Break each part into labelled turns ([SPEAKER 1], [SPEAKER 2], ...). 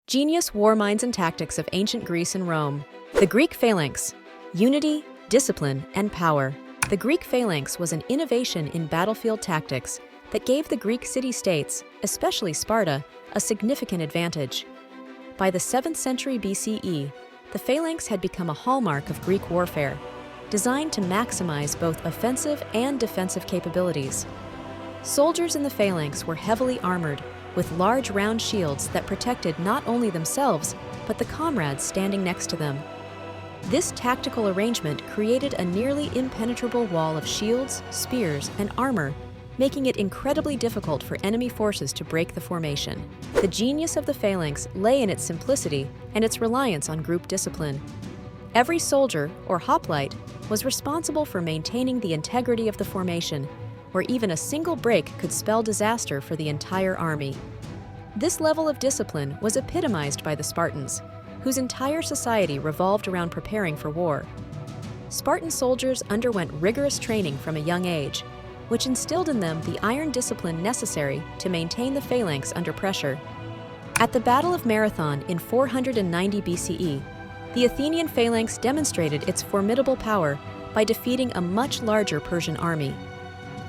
[SPEAKER 1] Genius war minds and tactics of ancient Greece and Rome. The Greek phalanx. Unity, discipline, and power. The Greek phalanx was an innovation in battlefield tactics that gave the Greek city-states, especially Sparta, a significant advantage. By the 7th century BCE, the phalanx had become a hallmark of Greek warfare, designed to maximize both offensive and defensive capabilities. Soldiers in the phalanx were heavily armored, with large round shields that protected not only themselves, but the comrades standing next to them. This tactical arrangement created a nearly impenetrable wall of shields, spears, and armor, making it incredibly difficult for enemy forces to break the formation. The genius of the phalanx lay in its simplicity and its reliance on group discipline. Every soldier, or hoplite, was responsible for maintaining the integrity of the formation, where even a single break could spell disaster for the entire army. This level of discipline was epitomized by the Spartans, whose entire society revolved around preparing for war. Spartan soldiers underwent rigorous training from a young age, which instilled in them the iron discipline necessary to maintain the phalanx under pressure. At the Battle of Marathon in 490 BCE, the Athenian phalanx demonstrated its formidable power by defeating a much larger Persian army.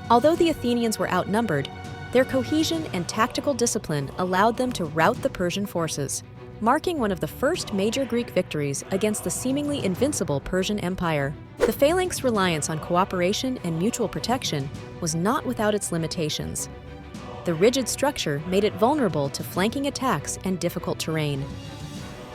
[SPEAKER 1] Although the Athenians were outnumbered, their cohesion and tactical discipline allowed them to rout the Persian forces, marking one of the first major Greek victories against the seemingly invincible Persian Empire. The phalanx's reliance on cooperation and mutual protection was not without its limitations. The rigid structure made it vulnerable to flanking attacks and difficult terrain.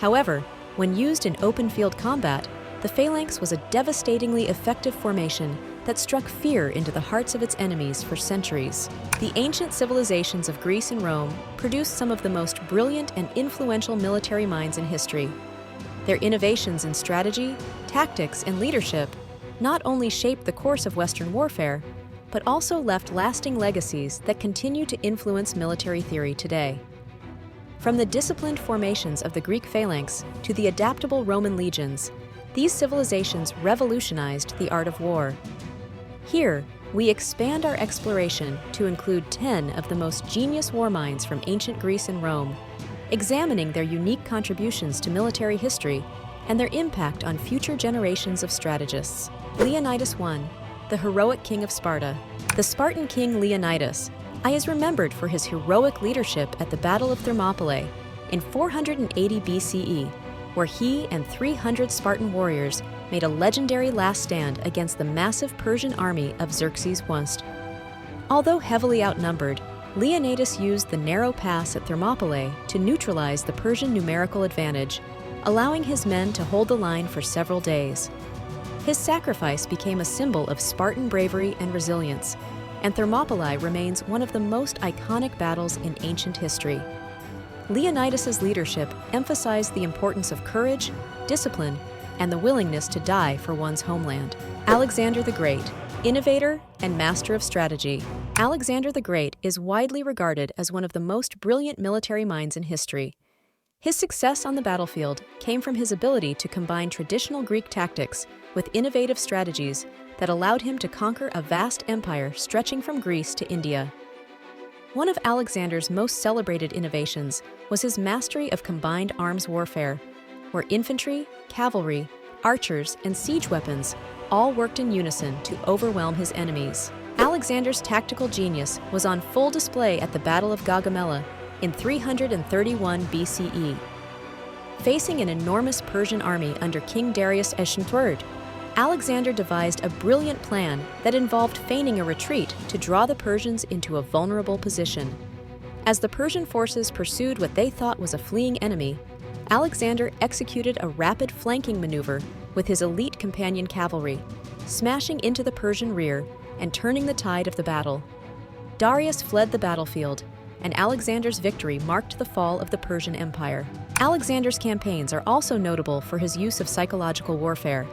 [SPEAKER 1] However, when used in open-field combat, the phalanx was a devastatingly effective formation that struck fear into the hearts of its enemies for centuries. The ancient civilizations of Greece and Rome produced some of the most brilliant and influential military minds in history. Their innovations in strategy, tactics, and leadership not only shaped the course of Western warfare, but also left lasting legacies that continue to influence military theory today. From the disciplined formations of the Greek phalanx to the adaptable Roman legions, these civilizations revolutionized the art of war. Here, we expand our exploration to include 10 of the most genius war minds from ancient Greece and Rome, examining their unique contributions to military history and their impact on future generations of strategists. Leonidas I, the heroic king of Sparta. The Spartan king Leonidas is remembered for his heroic leadership at the Battle of Thermopylae in 480 BCE, where he and 300 Spartan warriors made a legendary last stand against the massive Persian army of Xerxes I. Although heavily outnumbered, Leonidas used the narrow pass at Thermopylae to neutralize the Persian numerical advantage, allowing his men to hold the line for several days. His sacrifice became a symbol of Spartan bravery and resilience, and Thermopylae remains one of the most iconic battles in ancient history. Leonidas's leadership emphasized the importance of courage, discipline, and the willingness to die for one's homeland. Alexander the Great, innovator and master of strategy. Alexander the Great is widely regarded as one of the most brilliant military minds in history. His success on the battlefield came from his ability to combine traditional Greek tactics with innovative strategies that allowed him to conquer a vast empire stretching from Greece to India. One of Alexander's most celebrated innovations was his mastery of combined arms warfare, where infantry, cavalry, archers, and siege weapons all worked in unison to overwhelm his enemies. Alexander's tactical genius was on full display at the Battle of Gaugamela in 331 BCE. Facing an enormous Persian army under King Darius III, Alexander devised a brilliant plan that involved feigning a retreat to draw the Persians into a vulnerable position. As the Persian forces pursued what they thought was a fleeing enemy, Alexander executed a rapid flanking maneuver with his elite companion cavalry, smashing into the Persian rear and turning the tide of the battle. Darius fled the battlefield, and Alexander's victory marked the fall of the Persian Empire. Alexander's campaigns are also notable for his use of psychological warfare.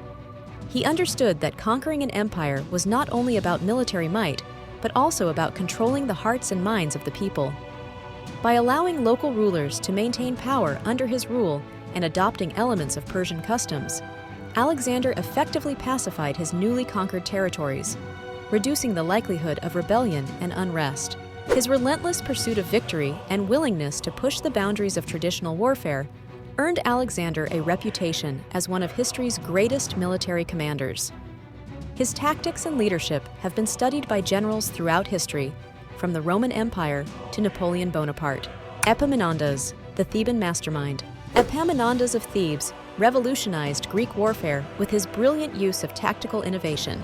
[SPEAKER 1] He understood that conquering an empire was not only about military might, but also about controlling the hearts and minds of the people. By allowing local rulers to maintain power under his rule and adopting elements of Persian customs, Alexander effectively pacified his newly conquered territories, reducing the likelihood of rebellion and unrest. His relentless pursuit of victory and willingness to push the boundaries of traditional warfare earned Alexander a reputation as one of history's greatest military commanders. His tactics and leadership have been studied by generals throughout history, from the Roman Empire to Napoleon Bonaparte. Epaminondas, the Theban mastermind. Epaminondas of Thebes revolutionized Greek warfare with his brilliant use of tactical innovation.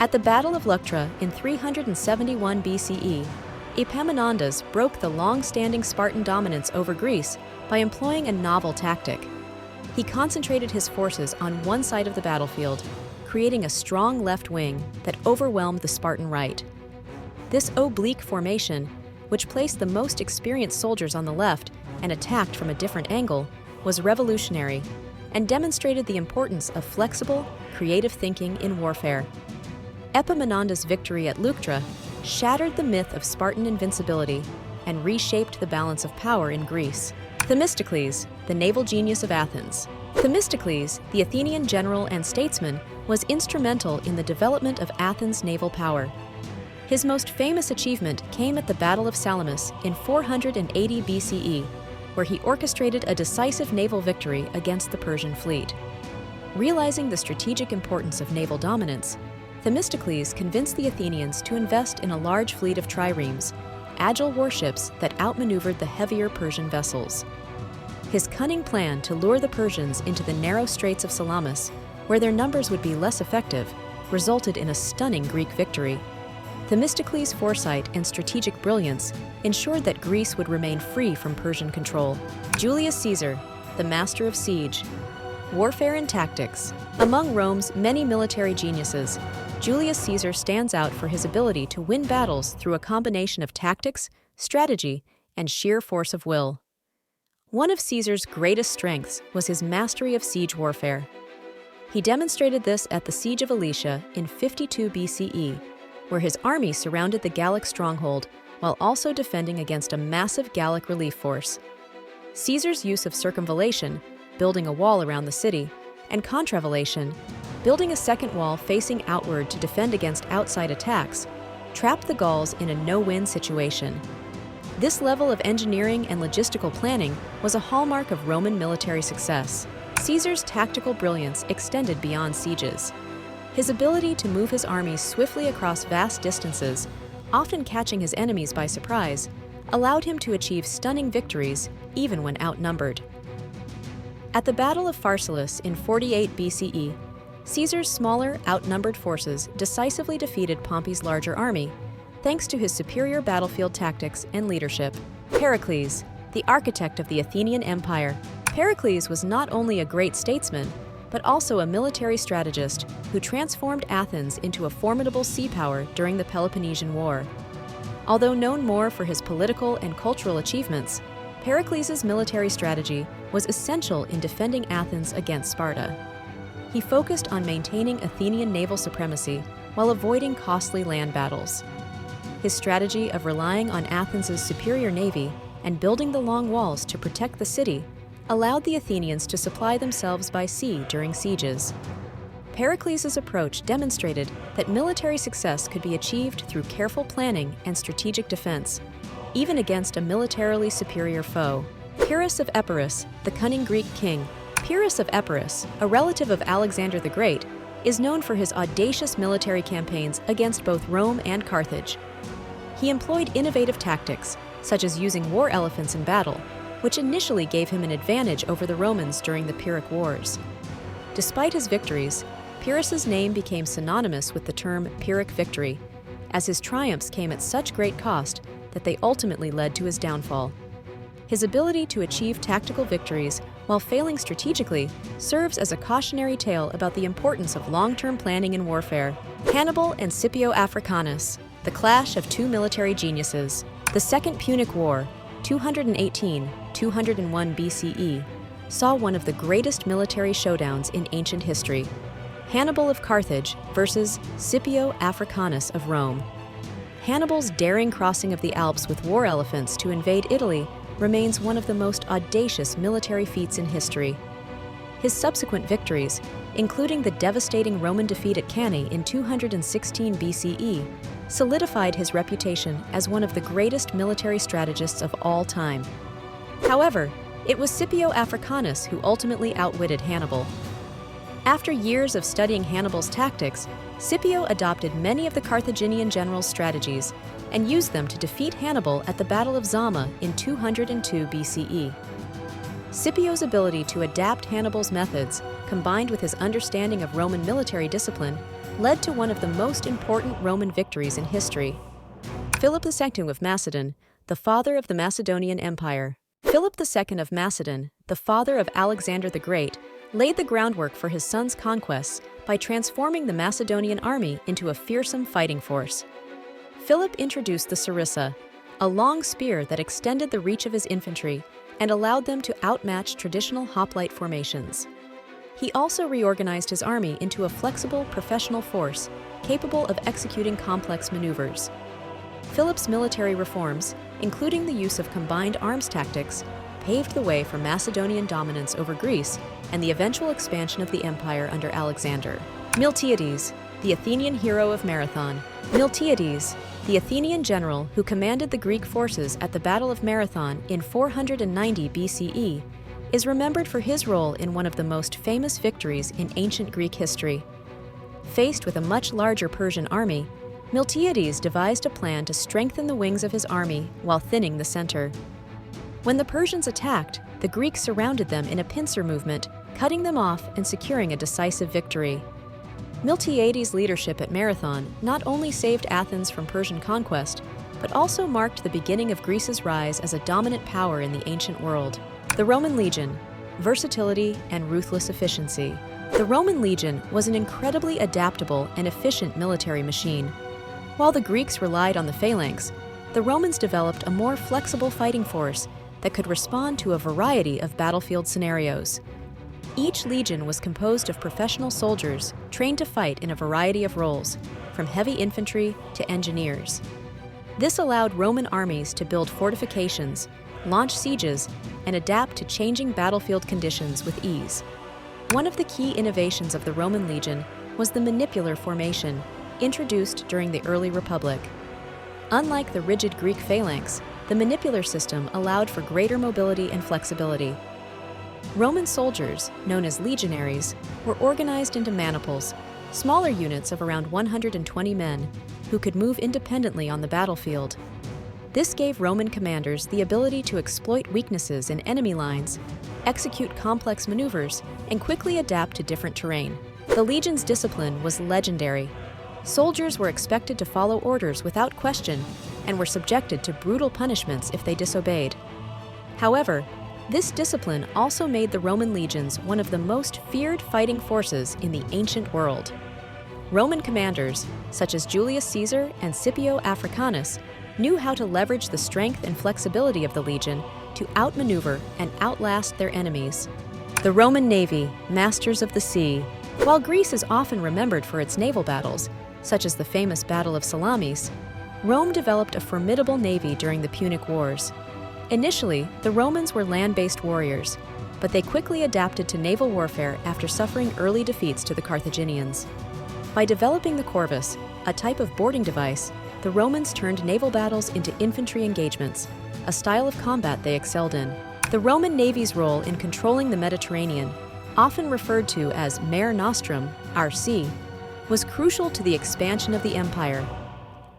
[SPEAKER 1] At the Battle of Leuctra in 371 BCE, Epaminondas broke the long-standing Spartan dominance over Greece by employing a novel tactic. He concentrated his forces on one side of the battlefield, creating a strong left wing that overwhelmed the Spartan right. This oblique formation, which placed the most experienced soldiers on the left and attacked from a different angle, was revolutionary and demonstrated the importance of flexible, creative thinking in warfare. Epaminondas' victory at Leuctra shattered the myth of Spartan invincibility and reshaped the balance of power in Greece. Themistocles, the naval genius of Athens. Themistocles, the Athenian general and statesman, was instrumental in the development of Athens' naval power. His most famous achievement came at the Battle of Salamis in 480 BCE, where he orchestrated a decisive naval victory against the Persian fleet. Realizing the strategic importance of naval dominance, Themistocles convinced the Athenians to invest in a large fleet of triremes, agile warships that outmaneuvered the heavier Persian vessels. His cunning plan to lure the Persians into the narrow straits of Salamis, where their numbers would be less effective, resulted in a stunning Greek victory. Themistocles' foresight and strategic brilliance ensured that Greece would remain free from Persian control. Julius Caesar, the master of siege. Warfare and tactics. Among Rome's many military geniuses, Julius Caesar stands out for his ability to win battles through a combination of tactics, strategy, and sheer force of will. One of Caesar's greatest strengths was his mastery of siege warfare. He demonstrated this at the Siege of Alesia in 52 BCE, where his army surrounded the Gallic stronghold while also defending against a massive Gallic relief force. Caesar's use of circumvallation, building a wall around the city, and contravallation, building a second wall facing outward to defend against outside attacks, trapped the Gauls in a no-win situation. This level of engineering and logistical planning was a hallmark of Roman military success. Caesar's tactical brilliance extended beyond sieges. His ability to move his armies swiftly across vast distances, often catching his enemies by surprise, allowed him to achieve stunning victories even when outnumbered. At the Battle of Pharsalus in 48 BCE, Caesar's smaller, outnumbered forces decisively defeated Pompey's larger army, thanks to his superior battlefield tactics and leadership. Pericles, the architect of the Athenian Empire. Pericles was not only a great statesman, but also a military strategist who transformed Athens into a formidable sea power during the Peloponnesian War. Although known more for his political and cultural achievements, Pericles' military strategy was essential in defending Athens against Sparta. He focused on maintaining Athenian naval supremacy while avoiding costly land battles. His strategy of relying on Athens' superior navy and building the long walls to protect the city allowed the Athenians to supply themselves by sea during sieges. Pericles' approach demonstrated that military success could be achieved through careful planning and strategic defense, even against a militarily superior foe. Pyrrhus of Epirus, the cunning Greek king. Pyrrhus of Epirus, a relative of Alexander the Great, is known for his audacious military campaigns against both Rome and Carthage. He employed innovative tactics, such as using war elephants in battle, which initially gave him an advantage over the Romans during the Pyrrhic Wars. Despite his victories, Pyrrhus's name became synonymous with the term Pyrrhic victory, as his triumphs came at such great cost that they ultimately led to his downfall. His ability to achieve tactical victories while failing strategically serves as a cautionary tale about the importance of long-term planning in warfare. Hannibal and Scipio Africanus, the clash of two military geniuses. The Second Punic War, 218-201 BCE, saw one of the greatest military showdowns in ancient history. Hannibal of Carthage versus Scipio Africanus of Rome. Hannibal's daring crossing of the Alps with war elephants to invade Italy remains one of the most audacious military feats in history. His subsequent victories, including the devastating Roman defeat at Cannae in 216 BCE, solidified his reputation as one of the greatest military strategists of all time. However, it was Scipio Africanus who ultimately outwitted Hannibal. After years of studying Hannibal's tactics, Scipio adopted many of the Carthaginian general's strategies and used them to defeat Hannibal at the Battle of Zama in 202 BCE. Scipio's ability to adapt Hannibal's methods, combined with his understanding of Roman military discipline, led to one of the most important Roman victories in history. Philip II of Macedon, the father of the Macedonian Empire. Philip II of Macedon, the father of Alexander the Great, laid the groundwork for his son's conquests by transforming the Macedonian army into a fearsome fighting force. Philip introduced the sarissa, a long spear that extended the reach of his infantry and allowed them to outmatch traditional hoplite formations. He also reorganized his army into a flexible, professional force capable of executing complex maneuvers. Philip's military reforms, including the use of combined arms tactics, paved the way for Macedonian dominance over Greece and the eventual expansion of the empire under Alexander. Miltiades, the Athenian hero of Marathon. Miltiades, the Athenian general who commanded the Greek forces at the Battle of Marathon in 490 BCE, is remembered for his role in one of the most famous victories in ancient Greek history. Faced with a much larger Persian army, Miltiades devised a plan to strengthen the wings of his army while thinning the center. When the Persians attacked, the Greeks surrounded them in a pincer movement, cutting them off and securing a decisive victory. Miltiades' leadership at Marathon not only saved Athens from Persian conquest, but also marked the beginning of Greece's rise as a dominant power in the ancient world. The Roman legion, versatility and ruthless efficiency. The Roman legion was an incredibly adaptable and efficient military machine. While the Greeks relied on the phalanx, the Romans developed a more flexible fighting force that could respond to a variety of battlefield scenarios. Each legion was composed of professional soldiers trained to fight in a variety of roles, from heavy infantry to engineers. This allowed Roman armies to build fortifications, launch sieges, and adapt to changing battlefield conditions with ease. One of the key innovations of the Roman legion was the manipular formation, introduced during the early Republic. Unlike the rigid Greek phalanx, the manipular system allowed for greater mobility and flexibility. Roman soldiers, known as legionaries, were organized into maniples, smaller units of around 120 men, who could move independently on the battlefield. This gave Roman commanders the ability to exploit weaknesses in enemy lines, execute complex maneuvers, and quickly adapt to different terrain. The legion's discipline was legendary. Soldiers were expected to follow orders without question and were subjected to brutal punishments if they disobeyed. However, this discipline also made the Roman legions one of the most feared fighting forces in the ancient world. Roman commanders, such as Julius Caesar and Scipio Africanus, knew how to leverage the strength and flexibility of the legion to outmaneuver and outlast their enemies. The Roman Navy, masters of the sea. While Greece is often remembered for its naval battles, such as the famous Battle of Salamis, Rome developed a formidable navy during the Punic Wars. Initially, the Romans were land-based warriors, but they quickly adapted to naval warfare after suffering early defeats to the Carthaginians. By developing the corvus, a type of boarding device, the Romans turned naval battles into infantry engagements, a style of combat they excelled in. The Roman Navy's role in controlling the Mediterranean, often referred to as Mare Nostrum, our sea, was crucial to the expansion of the empire.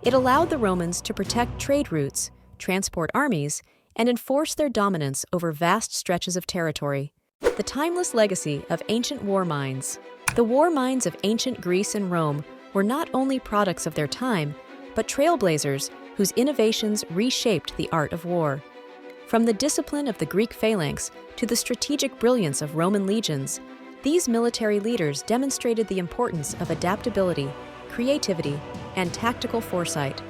[SPEAKER 1] It allowed the Romans to protect trade routes, transport armies, and enforce their dominance over vast stretches of territory. The timeless legacy of ancient war minds. The war minds of ancient Greece and Rome were not only products of their time, but trailblazers whose innovations reshaped the art of war. From the discipline of the Greek phalanx to the strategic brilliance of Roman legions, these military leaders demonstrated the importance of adaptability, creativity, and tactical foresight.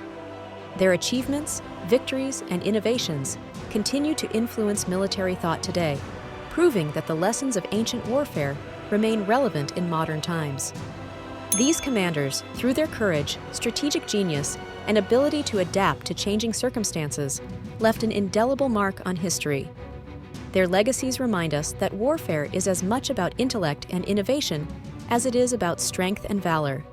[SPEAKER 1] Their achievements, victories, and innovations continue to influence military thought today, proving that the lessons of ancient warfare remain relevant in modern times. These commanders, through their courage, strategic genius, and ability to adapt to changing circumstances, left an indelible mark on history. Their legacies remind us that warfare is as much about intellect and innovation as it is about strength and valor.